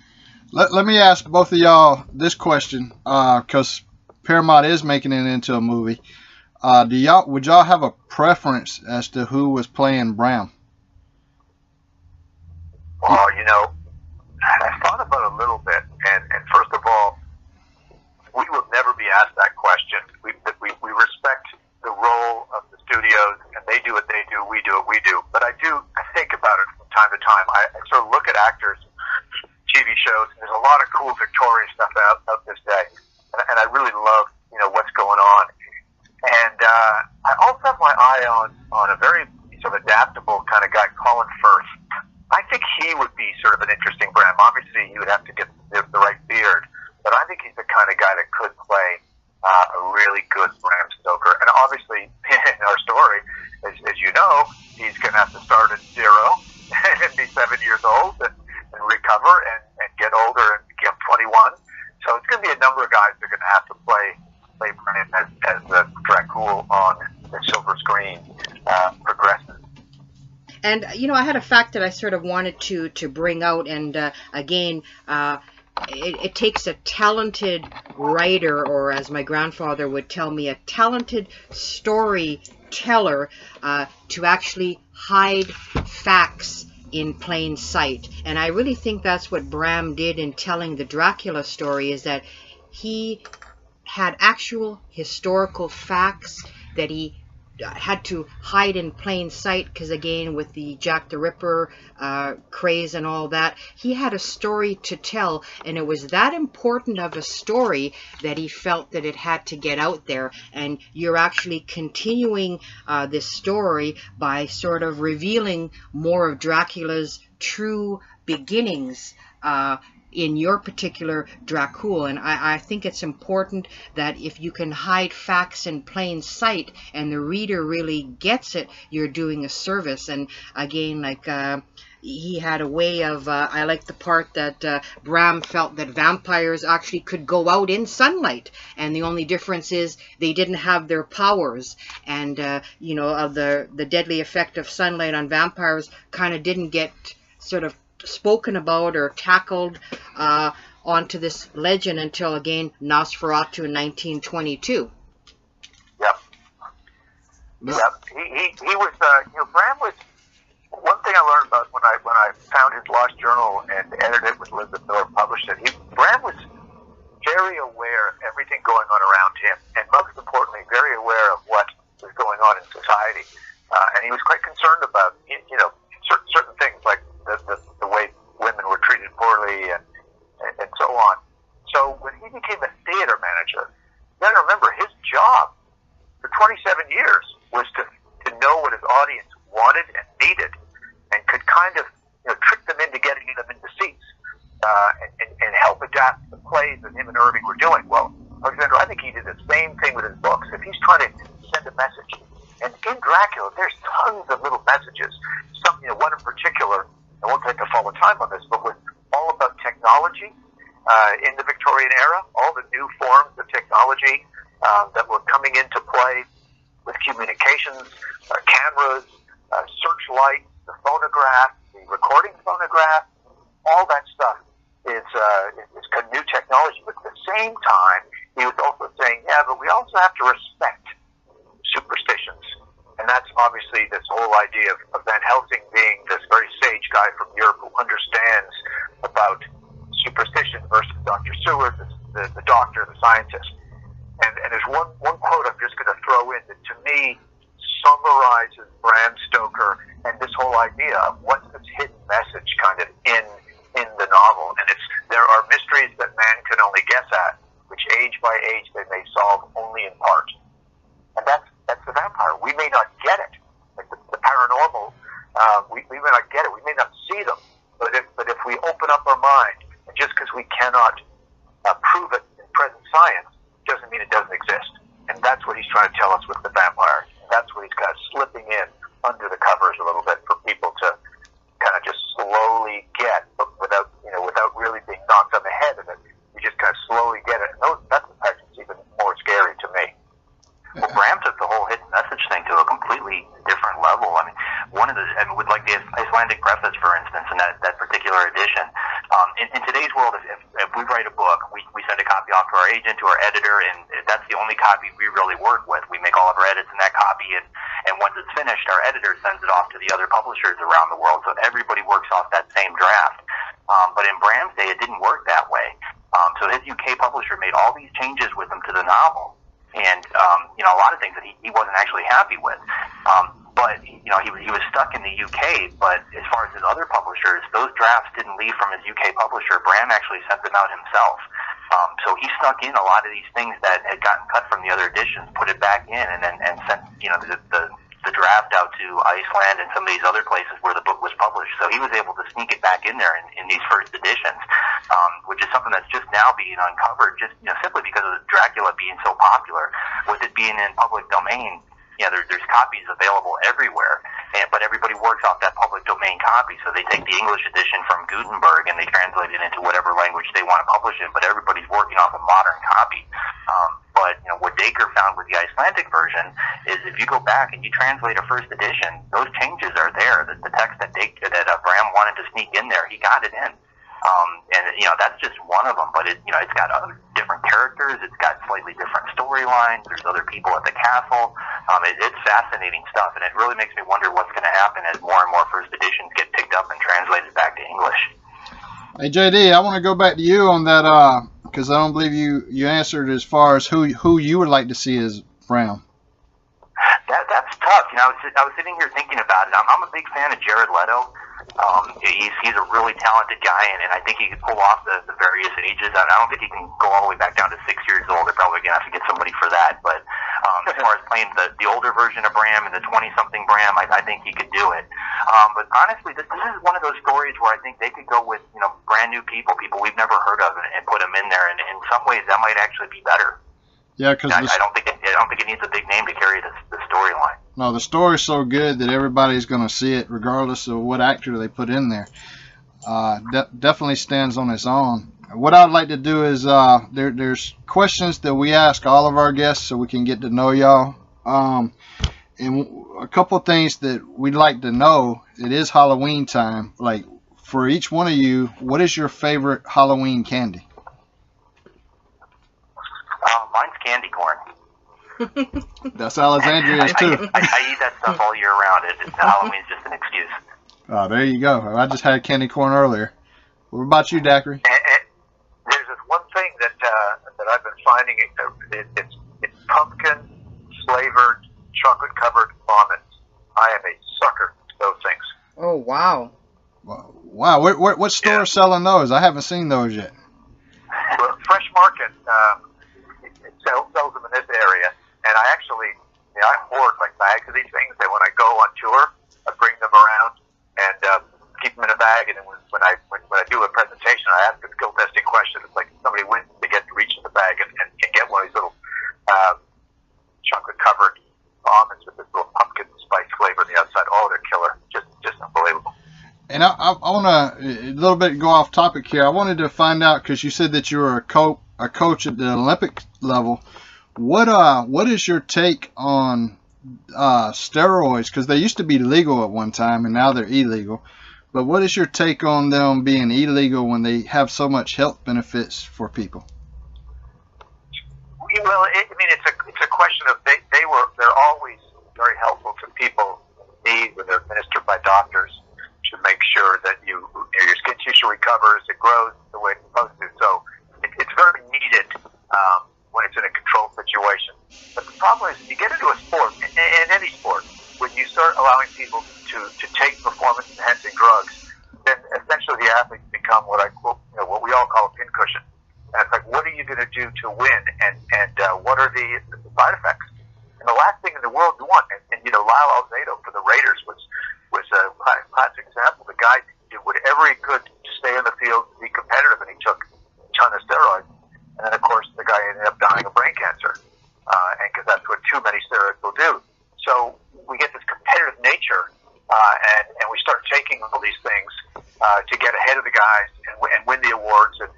Let me ask both of y'all this question, because Paramount is making it into a movie. Would y'all have a preference as to who was playing Bram? Well, I thought about it a little bit, and first of all, we will never be asked that question. We respect the role of the studios, and they do what they do, we do what we do. But I think about it from time to time. I sort of look at actors, TV shows, and there's a lot of cool Victorian stuff out this day, and I really love what's going on. And I also have my eye on a very sort of adaptable kind of guy, Colin Firth. I think he would be sort of an interesting Bram. Obviously, he would have to get the right beard, but I think he's the kind of guy that could play a really good Bram Stoker. And obviously, in our story, as you know, he's going to have to start at 0 and be 7 years old and recover and get older and become 21. So it's going to be a number of guys that are going to have to play Bram as Dracul on the silver screen progresses. And, I had a fact that I sort of wanted to bring out, and again, it takes a talented writer, or as my grandfather would tell me, a talented storyteller to actually hide facts in plain sight. And I really think that's what Bram did in telling the Dracula story, is that he had actual historical facts that he had to hide in plain sight, because again, with the Jack the Ripper craze and all that, he had a story to tell, and it was that important of a story that he felt that it had to get out there. And you're actually continuing this story by sort of revealing more of Dracula's true beginnings in your particular Dracul. And I think it's important that if you can hide facts in plain sight and the reader really gets it, you're doing a service. And again, like he had a way of, I like the part that Bram felt that vampires actually could go out in sunlight, and the only difference is they didn't have their powers. And of the deadly effect of sunlight on vampires kind of didn't get sort of spoken about or tackled onto this legend until, again, Nosferatu in 1922. Yep. Yep. He was, Bram was, one thing I learned about when I found his lost journal and edited it with Elizabeth Miller, published it, Bram was very aware of everything going on around him, and most importantly, very aware of what was going on in society. And he was quite concerned about, certain things like the way women were treated poorly and so on. So when he became a theater manager, you got to remember his job for 27 years was to know what his audience wanted and needed, and could kind of trick them into getting them into seats, and help adapt the plays that him and Irving were doing. Well, Alexander, I think he did the same thing with his books. If he's trying to send a message, and in Dracula, there's tons of little messages. Some, one in particular, I won't take up all the time on this, but was all about technology in the Victorian era, all the new forms of technology that were coming into play with communications, cameras, searchlights, the phonograph, the recording phonograph, all that stuff is new technology. But at the same time, he was also saying, yeah, but we also have to respect superstitions. And that's obviously this whole idea of Van Helsing being this very sage guy from Europe who understands about superstition versus Dr. Seward, the doctor, the scientist. And there's one quote I'm just going to throw in that to me summarizes Bram Stoker and this whole idea of what's this hidden message kind of in the novel. And it's, there are mysteries that man can only guess at, which age by age they may solve only in part. And that's the vampire. We may not get it. Like the paranormal, we may not get it. We may not see them. But if we open up our mind, and just because we cannot prove it in present science, doesn't mean it doesn't exist. And that's what he's trying to tell us with the vampire. That's what he's kind of slipping in under the covers a little bit for people to kind of just slowly get, but without really being knocked on the head of it. You just kind of slowly get it. And that's the part that's even more scary to me. Well, Bram took the whole hidden message thing to a completely different level. I mean, with like the Icelandic preface, for instance, in that particular edition. In today's world, if we write a book, we send a copy off to our agent, to our editor, and that's the only copy we really work with. We make all of our edits in that copy, and once it's finished, our editor sends it off to the other publishers around the world, so everybody works off that same draft. But in Bram's day, it didn't work that way. So his UK publisher made all these changes with him to the novel, and a lot of things that he wasn't actually happy with. But he was stuck in the UK. But as far as his other publishers, those drafts didn't leave from his UK publisher. Bram actually sent them out himself. So he snuck in a lot of these things that had gotten cut from the other editions, put it back in, and sent the draft out to Iceland and some of these other places where the book was published. So he was able to sneak it back in there in these first editions, which is something that's just now being uncovered, just simply because of Dracula being so popular. With it being in public domain, there's copies available everywhere, but everybody works off that public domain copy. So they take the English edition from Gutenberg and they translate it into whatever language they want to publish it, but everybody's working off a modern copy. But what Dacre found with the Icelandic version is if you go back and you translate a first edition, those changes are there. The text that Bram wanted to sneak in there, he got it in. That's just one of them, but it's got other different characters, it's got slightly different storylines, there's other people at the castle. It's fascinating stuff, and it really makes me wonder what's going to happen as more and more first editions get picked up and translated back to English. Hey JD, I want to go back to you on that because I don't believe you answered as far as who you would like to see as Bram. That's tough. I was sitting here thinking about it. I'm a big fan of Jared Leto. He's a really talented guy, and I think he could pull off the various ages. I don't think he can go all the way back down to 6 years old. They're probably going to have to get somebody for that. But as far as playing the older version of Bram and the 20-something Bram, I think he could do it. But honestly, this is one of those stories where I think they could go with brand new people we've never heard of, and put them in there. And in some ways, that might actually be better. Yeah, because I don't think it needs a big name to carry the storyline. No, the story's so good that everybody's going to see it, regardless of what actor they put in there. Definitely stands on its own. What I'd like to do is there's questions that we ask all of our guests so we can get to know y'all. And a couple of things that we'd like to know. It is Halloween time. Like, for each one of you, what is your favorite Halloween candy? candy corn. That's Alexandria's too. I eat that stuff all year round. Halloween's just an excuse. Oh, there you go. I just had candy corn earlier. What about you, Dacre? And there's this one thing that I've been finding. It's pumpkin flavored, chocolate covered almonds. I am a sucker for those things. Oh, wow. Wow. What store is selling those? I haven't seen those yet. Well, Fresh Market it sells them in this area, and I hoard like bags of these things. That when I go on tour, I bring them around and keep them in a bag. And then when I do a presentation, I ask a skill testing question. It's like somebody wins to get to reach in the bag and get one of these little chocolate covered almonds with this little pumpkin spice flavor on the outside. Oh, they're killer! Just unbelievable. And I want to a little bit go off topic here. I wanted to find out, because you said that you were a coach at the Olympic level. What is your take on steroids? Because they used to be legal at one time, and now they're illegal. But what is your take on them being illegal when they have so much health benefits for people? Well, it's a question of they're always very helpful to people in need when they're administered by doctors to make sure that your skin tissue recovers, it grows the way it's supposed to. So it's very needed when it's in a controlled situation. But the problem is, if you get into a sport, in any sport, when you start allowing people to take performance-enhancing drugs, then essentially the athletes become what we all call a pincushion. And it's like, what are you going to do to win, and what are the side effects? And the last thing in the world you want, and Lyle Alzado for the Raiders was a classic example. The guy did whatever he could to stay in the field, to be competitive, and he took a ton of steroids. And then, of course, the guy ended up dying of brain cancer, and because that's what too many steroids will do. So we get this competitive nature, and we start taking all these things to get ahead of the guys and win the awards and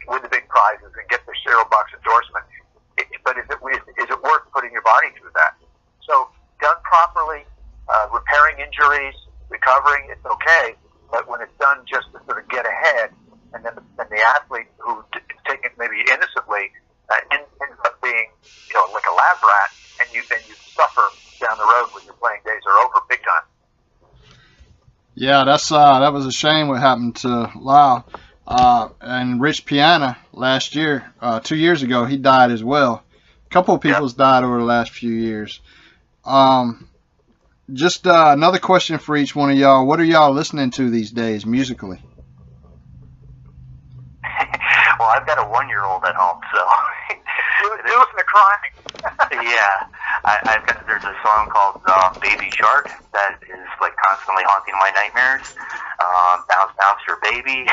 win the big prizes and get the cereal box endorsement. But is it worth putting your body through that? So done properly, repairing injuries, recovering, it's okay. But when it's done just to sort of get ahead, and then the athlete who is taking it maybe innocently ends up being like a lab rat, and you suffer down the road when your playing days are over big time. Yeah, that was a shame what happened to Lyle. And Rich Piana last year, 2 years ago, he died as well. A couple of people's died over the last few years. Just another question for each one of y'all. What are y'all listening to these days musically? Well, I've got a 1-year-old at home, so you listen to crying. Yeah, there's a song called Baby Shark that is like constantly haunting my nightmares. Bounce Bounce Your Baby.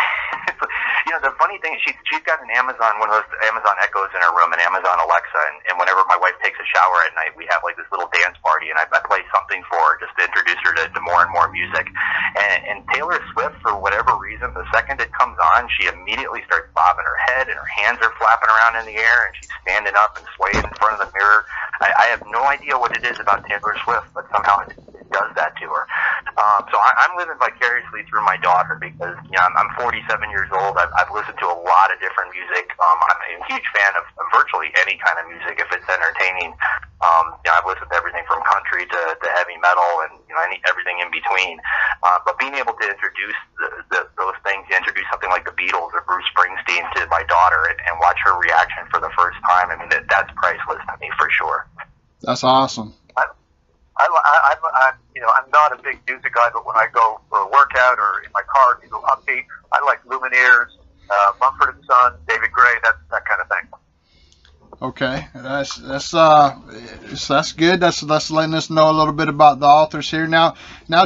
The funny thing is she's got one of those Amazon Echoes in her room, and Amazon Alexa, and whenever my wife takes a shower at night, we have like this little dance party, and I play something for her just to introduce her to more and more music. And Taylor Swift, for whatever reason, the second it comes on, she immediately starts bobbing her head, and her hands are flapping around in the air, and she's standing up and swaying in front of the mirror. I have no idea what it is about Taylor Swift, but somehow it does that to her. So I'm living vicariously through my daughter, because I'm 47 years old. I've listened to a lot of different music. I'm a huge fan of virtually any kind of music if it's entertaining. I've listened to everything from country to heavy metal and everything in between. But being able to introduce those things, introduce something like the Beatles or Bruce Springsteen to my daughter and watch her reaction for the first time, that's priceless to me for sure. That's awesome. I'm not a big music guy, but when I go for a workout or in my car, you go upbeat. I like Lumineers, Mumford and Sons, David Gray, that kind of thing. Okay, that's good. That's letting us know a little bit about the authors here. Now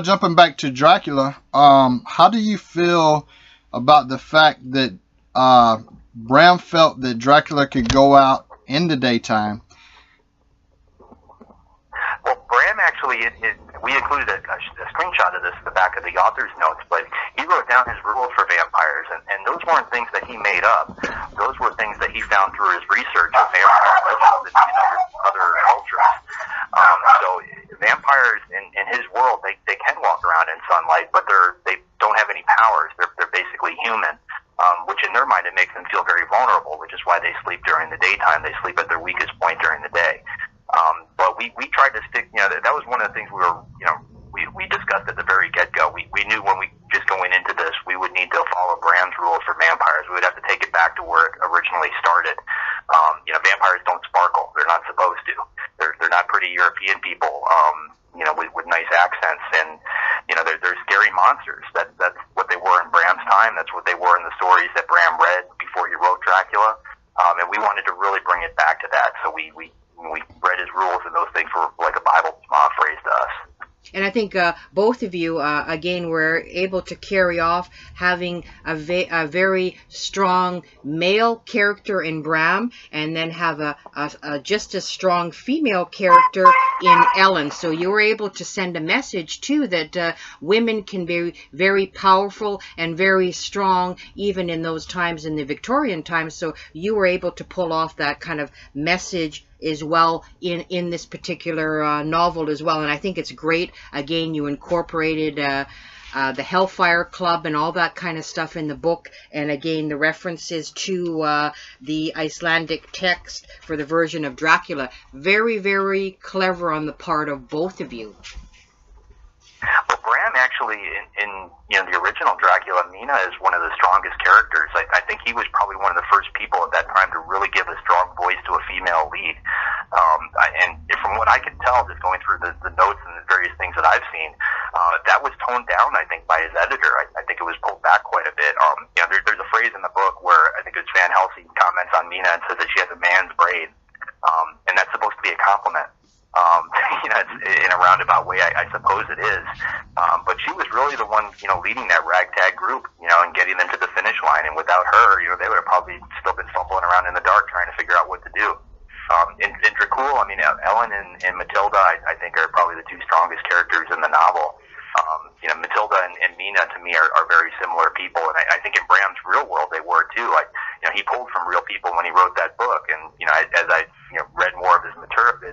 jumping back to Dracula, how do you feel about the fact that Bram felt that Dracula could go out in the daytime? Well, Bram actually, we included a screenshot of this in the back of the author's notes, but he wrote down his rules for vampires, and those weren't things that he made up. Those were things that he found through his research of vampire legends and other cultures. So vampires, in his world, they can walk around in sunlight, but they don't have any powers. They're basically human, which in their mind, it makes them feel very vulnerable, which is why they sleep during the daytime. They sleep at their weakest point during the day. But we tried to stick, that was one of the things we discussed at the very get-go. We knew when we just going into this, we would need to follow Bram's rules for vampires. We would have to take it back to where it originally started. Vampires don't sparkle. They're not supposed to. They're not pretty European people, with nice accents. And, they're scary monsters. That's what they were in Bram's time. That's what they were in the stories that Bram read before he wrote Dracula. And we wanted to really bring it back to that. So we read his rules, and those things were like a Bible phrase to us. And I think both of you, again, were able to carry off having a very strong male character in Bram, and then have a just as strong female character in Ellen. So you were able to send a message, too, that women can be very powerful and very strong, even in those times, in the Victorian times. So you were able to pull off that kind of message as well in this particular novel as well. And I think it's great. Again, you incorporated the Hellfire Club and all that kind of stuff in the book, and again the references to the Icelandic text for the version of Dracula. Very, very clever on the part of both of you. Well, Bram actually, in the original Dracula, Mina is one of the strongest characters. I think he was probably one of the first people at that time to really give a strong voice to a female lead. And from what I can tell, just going through the notes and the various things that I've seen, that was toned down, I think, by his editor. I think it was pulled back quite a bit. There's a phrase in the book where I think it's Van Helsing comments on Mina and says that she has a man's brain, and that's supposed to be a compliment. It's in a roundabout way, I suppose it is. But she was really the one, leading that ragtag group, and getting them to the finish line. And without her, they would have probably still been fumbling around in the dark trying to figure out what to do. In Dracul, Ellen and Matilda, I think, are probably the two strongest characters in the novel. Matilda and Mina, to me, are very similar people. And I think in Bram's real world, they were, too. He pulled from real people when he wrote that book. And, as I read more of his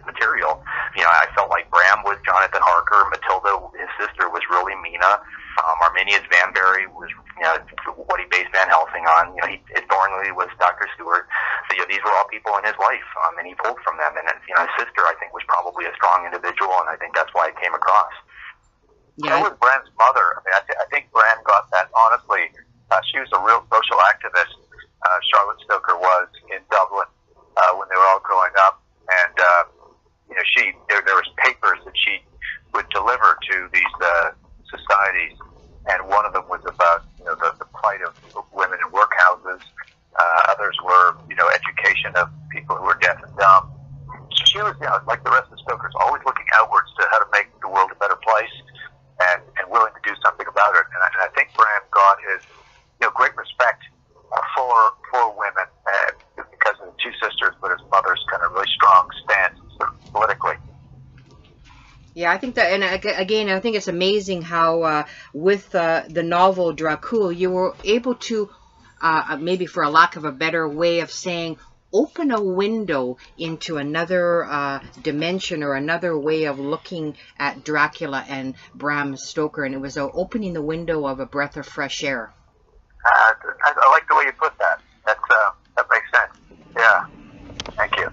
material, I felt like Bram was Jonathan Harker. Matilda, his sister, was really Mina. Arminius Vanbury was, what he based Van Helsing on. Thornley was Dr. Stewart. So, these were all people in his life, and he pulled from them. And, his sister, I think, was probably a strong individual, and I think that's why it came across. Yeah. So was Bram's mother. I think Bram got that, honestly. She was a real social activist. Charlotte Stoker was in Dublin when they were all growing up. And, there was papers that she would deliver to these societies. And one of them was about, the plight of women in workhouses. Others were, education of people who were deaf and dumb. So she was, like the rest of Stokers, always looking outwards to how to make the world a better place. And willing to do something about it. And I think Bram got his, great respect for women because of the two sisters, but his mother's kind of really strong stance politically. Yeah, I think that, and again, I think it's amazing how with the novel Dracul, you were able to, maybe for a lack of a better way of saying, open a window into another dimension or another way of looking at Dracula and Bram Stoker, and it was opening the window of a breath of fresh air. I like the way you put that. That makes sense. Yeah. Thank you.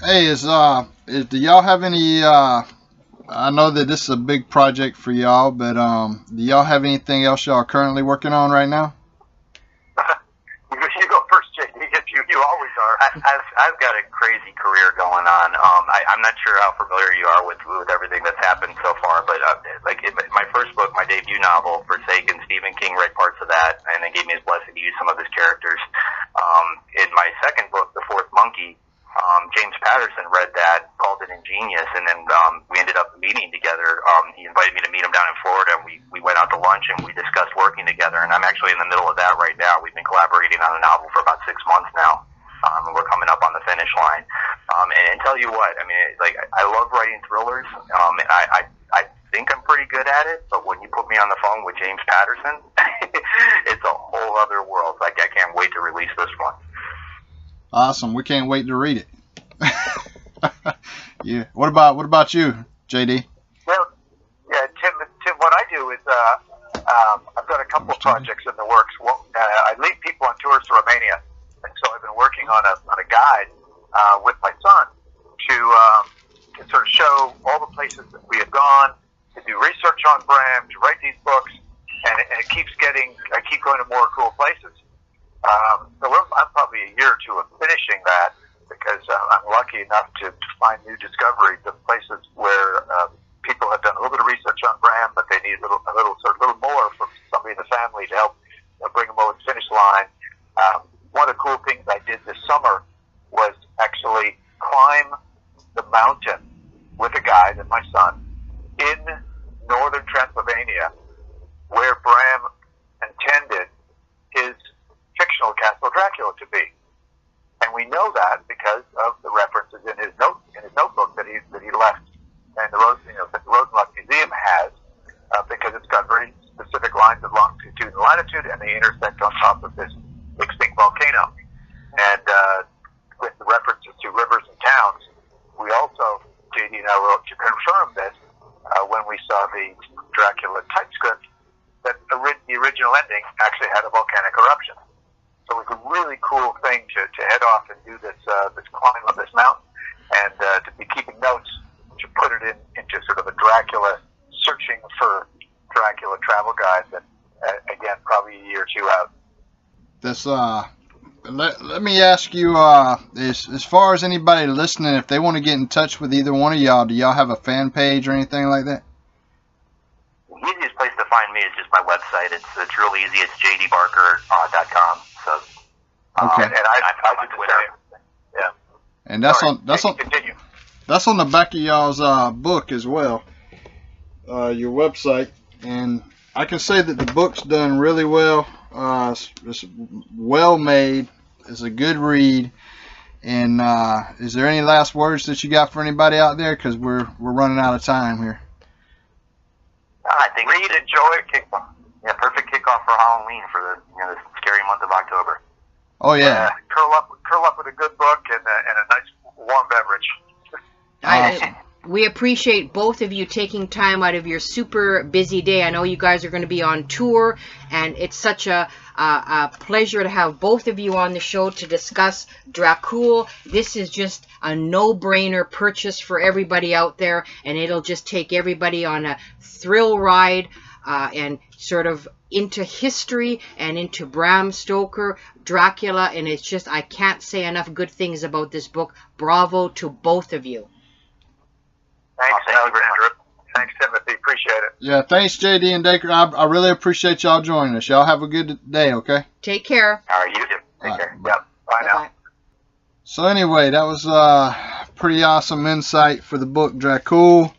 Hey, do y'all have any? I know that this is a big project for y'all, but do y'all have anything else y'all are currently working on right now? You go first, JD. You always are. I've got a crazy career going on. I'm not sure how familiar you are with everything that's happened so far, but in my first book, my debut novel, Forsaken, Stephen King read parts of that and then gave me his blessing to use some of his characters. In my second book, The Fourth Monkey, James Patterson read that, called it ingenious, and then we ended up meeting together. He invited me to meet him down in Florida, and we went out to lunch and we discussed working together, and I'm actually in the middle of that right now. We've been collaborating on a novel for about 6 months now, and we're coming up on the finish line. And tell you what, I love writing thrillers. I think I'm pretty good at it, but when you put me on the phone with James Patterson, it's a whole other world. I can't wait to release this one. Awesome. We can't wait to read it. Yeah. What about you, JD? Well, yeah, Tim, what I do is I've got a couple of projects in the works. I lead people on tours tours to Romania, and so I've been working on a guide with my son to sort of show all the places that we have gone, to do research on Bram, to write these books, and it keeps I keep going to more cool places. So I'm probably a year or two of finishing that, because I'm lucky enough to find new discoveries of places where people have done a little bit of research on Bram, but they need a little more from somebody in the family to help bring them over the finish line. One of the cool things I did this summer was actually climb the mountain with a guide and my son in northern Transylvania, where Bram intended his fictional castle Dracula to be. And we know that because of the references in his notebook that he left, and that the Rosenblatt Museum has, because it's got very specific lines of longitude and latitude, and they intersect on top of this extinct volcano. And with the references to rivers and towns, we also, JD and I wrote to confirm this when we saw the Dracula typescript, that the original ending actually had a volcanic eruption. So it was a really cool thing to head off and do this climb of this mountain, and to be keeping notes, to put it into sort of a Dracula, searching for Dracula travel guide that, again, probably a year or two out. That's let me ask you, as far as anybody listening, if they want to get in touch with either one of y'all, do y'all have a fan page or anything like that? The easiest place to find me is just my website. It's real easy. It's jdbarker.com. So, okay. And I do Twitter. Yeah. And that's on the back of y'all's book as well, your website. And I can say that the book's done really well. It's well made. It's a good read. And is there any last words that you got for anybody out there? Because we're running out of time here. I think read, enjoy, kickoff. Yeah, perfect kickoff for Halloween, for the scary month of October. Oh yeah. Curl up with a good book and a nice warm beverage. We appreciate both of you taking time out of your super busy day. I know you guys are going to be on tour, and it's such a pleasure to have both of you on the show to discuss Dracul. This is just a no-brainer purchase for everybody out there, and it'll just take everybody on a thrill ride and sort of into history and into Bram Stoker, Dracula, and it's just, I can't say enough good things about this book. Bravo to both of you. Thanks, Andrew. Thanks, Timothy. Appreciate it. Yeah, thanks, JD and Dacre. I really appreciate y'all joining us. Y'all have a good day, okay? Take care. All right, you too. Take care. Yep. Bye now. Bye-bye. So anyway, that was pretty awesome insight for the book Dracul.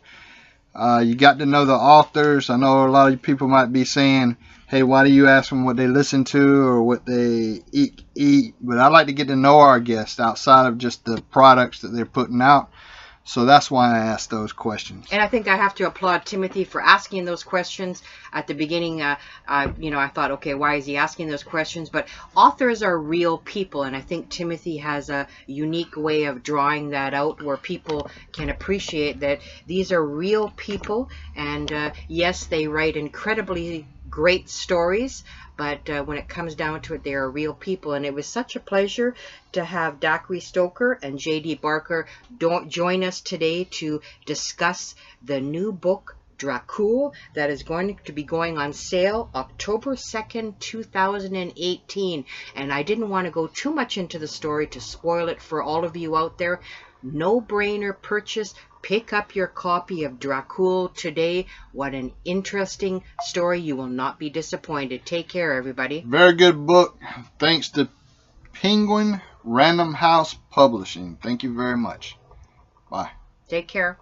You got to know the authors. I know a lot of people might be saying, hey, why do you ask them what they listen to or what they eat? But I like to get to know our guests outside of just the products that they're putting out. So that's why I asked those questions. And I think I have to applaud Timothy for asking those questions at the beginning. I thought, okay, why is he asking those questions? But authors are real people, and I think Timothy has a unique way of drawing that out where people can appreciate that these are real people. And yes, they write incredibly great stories, but when it comes down to it, they are real people. And it was such a pleasure to have Dacre Stoker and JD Barker join us today to discuss the new book, Dracul, that is going to be going on sale October 2nd, 2018. And I didn't want to go too much into the story to spoil it for all of you out there. No-brainer purchase. Pick up your copy of Dracul today. What an interesting story. You will not be disappointed. Take care, everybody. Very good book. Thanks to Penguin Random House Publishing. Thank you very much. Bye. Take care.